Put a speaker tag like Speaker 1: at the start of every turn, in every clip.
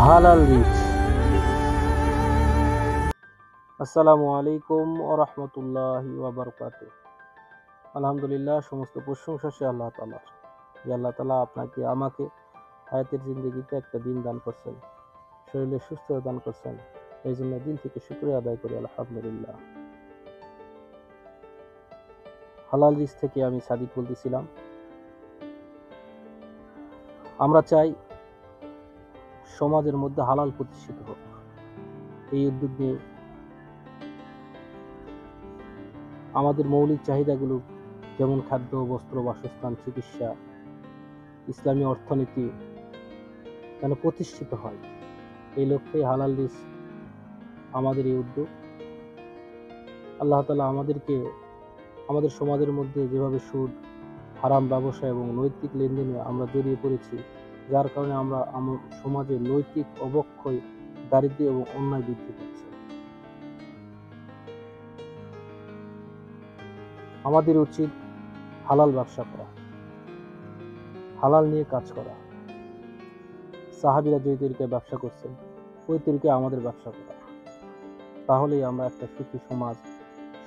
Speaker 1: হালাল রিচ। আসসালামু আলাইকুম ওয়া রাহমাতুল্লাহি ওয়া বারাকাতুহু। আলহামদুলিল্লাহ, সমস্ত প্রশংসা সে আল্লাহ তাআলার। যে আল্লাহ তাআলা আপনাকে আমাকে হায়াতের জিন্দেগিতে একটা দিন দান করছেন, শরীরে সুস্থতা দান করছেন। এই জন্য দিন থেকে শুকরিয়া আদায় করি আলহামদুলিল্লাহ। হালাল রিচ থেকে আমি সাদিক বলতেছিলাম। আমরা চাই সমাজের মধ্যে হালাল প্রতিষ্ঠিত হোক। এই উদ্যোগ নিয়ে আমাদের মৌলিক চাহিদাগুলো যেমন খাদ্য, বস্ত্র, বাসস্থান, চিকিৎসা, ইসলামী অর্থনীতি যেন প্রতিষ্ঠিত হয়, এই লক্ষ্যে হালাল রিচ আমাদের এই উদ্যোগ। আল্লাহ তাআলা আমাদেরকে আমাদের সমাজের মধ্যে যেভাবে সুদ, হারাম ব্যবসা এবং নৈতিক লেনদেনে আমরা জড়িয়ে পড়েছি, যার কারণে আমরা সমাজে নৈতিক অবক্ষয়, দারিদ্র্য এবং অন্যায় বৃদ্ধি পাচ্ছে। আমাদের উচিত হালাল ব্যবসা করা, হালাল নিয়ে কাজ করা। সাহাবীরা যে তরিকায় ব্যবসা করছেন, ওই তরিকায় আমাদের ব্যবসা করা। তাহলেই আমরা একটা সুখী সমাজ,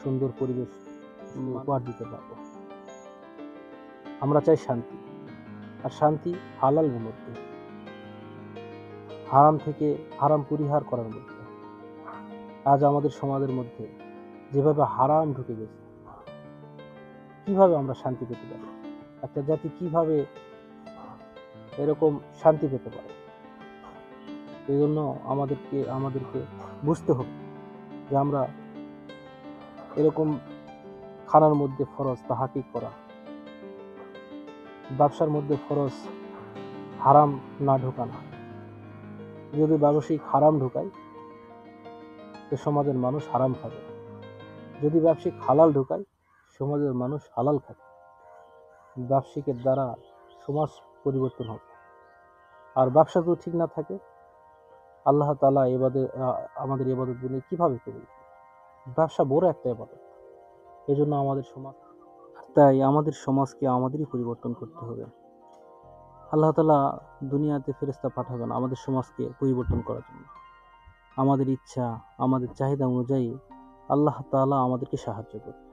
Speaker 1: সুন্দর পরিবেশ উপহার দিতে পারবো। আমরা চাই শান্তি, আর শান্তি হালালের মধ্যে, হারাম পরিহার করার মধ্যে। আজ আমাদের সমাজের মধ্যে যেভাবে হারাম ঢুকে গেছে, কিভাবে আমরা শান্তি পেতে পারি? একটা জাতি কিভাবে এরকম শান্তি পেতে পারে? এই জন্য আমাদেরকে বুঝতে হবে যে আমরা এরকম খানার মধ্যে ফরজ তাহাকিক করা, ব্যবসার মধ্যে ফরজ হারাম না ঢোকানো। যদি ব্যবসায়িক হারাম ঢোকায় তো সমাজের মানুষ হারাম খাবে, যদি ব্যবসায়িক হালাল ঢোকায় সমাজের মানুষ হালাল খাবে। ব্যবসায়িকের দ্বারা সমাজ পরিবর্তন হবে। আর ব্যবসা যদি ঠিক না থাকে, আল্লাহ তাআলা আমাদের ইবাদত গুলো কিভাবে কবুল করবেন? ব্যবসা বড় একটা ইবাদত। এই জন্য তাই আমাদের সমাজকে আমাদেরই পরিবর্তন করতে হবে। আল্লাহ তাআলা দুনিয়াতে ফেরেশতা পাঠাবেন আমাদের সমাজকে পরিবর্তন করার জন্য। আমাদের ইচ্ছা, আমাদের চাহিদা অনুযায়ী আল্লাহ তাআলা আমাদেরকে সাহায্য করবে।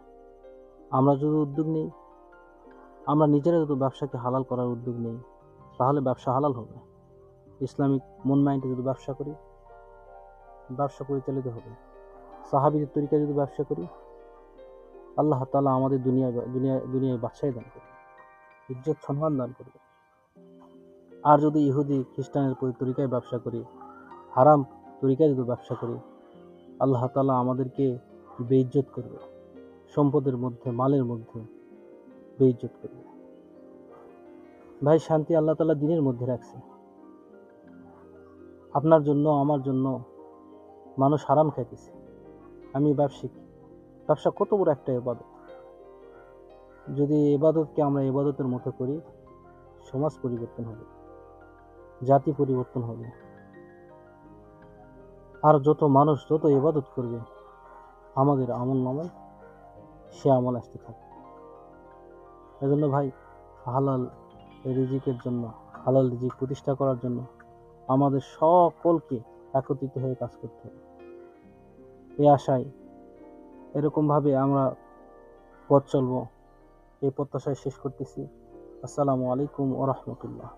Speaker 1: আমরা যদি উদ্যোগ নিই, আমরা নিজেরা যদি ব্যবসাকে হালাল করার উদ্যোগ নিই, তাহলে ব্যবসা হালাল হবে। ইসলামিক মন মাইন্ডে যদি ব্যবসা করি, ব্যবসা পরিচালিত হবে। সাহাবীদের তরিকায় যদি ব্যবসা করি, আল্লাহ তাআলা আমাদের দুনিয়ায় বাদশাহী দান করবে, ইজ্জত সম্মান দান করবে। আর যদি ইহুদি খ্রিস্টানের তরিকায় ব্যবসা করি, হারাম তরিকায় যদি ব্যবসা করি, আল্লাহ তাআলা আমাদেরকে বেইজ্জত করবে, সম্পদের মধ্যে, মালের মধ্যে বেইজ্জত করবে। ভাই, শান্তি আল্লাহ তাআলা দিনের মধ্যে রাখছে। আপনার জন্য, আমার জন্য মানুষ হারাম খাইতেছে। আমি ব্যবসা কত বড় একটা ইবাদত। যদি ইবাদতকে আমরা ইবাদতের মতো করি, সমাজ পরিবর্তন হবে, জাতি পরিবর্তন হবে। আর যত মানুষ যত ইবাদত করবে, আমাদের আমল নামায় সে আমল আসতে থাকে। এজন্য ভাই, হালাল রিজিকের জন্য, হালাল রিজিক প্রতিষ্ঠা করার জন্য আমাদের সকলকে একত্রিত হয়ে কাজ করতে হবে। এই আশায় এরকমভাবে আমরা পথ চলবো, এই প্রত্যাশায় শেষ করতেছি। আসসালামু আলাইকুম ওয়া রাহমাতুল্লাহ।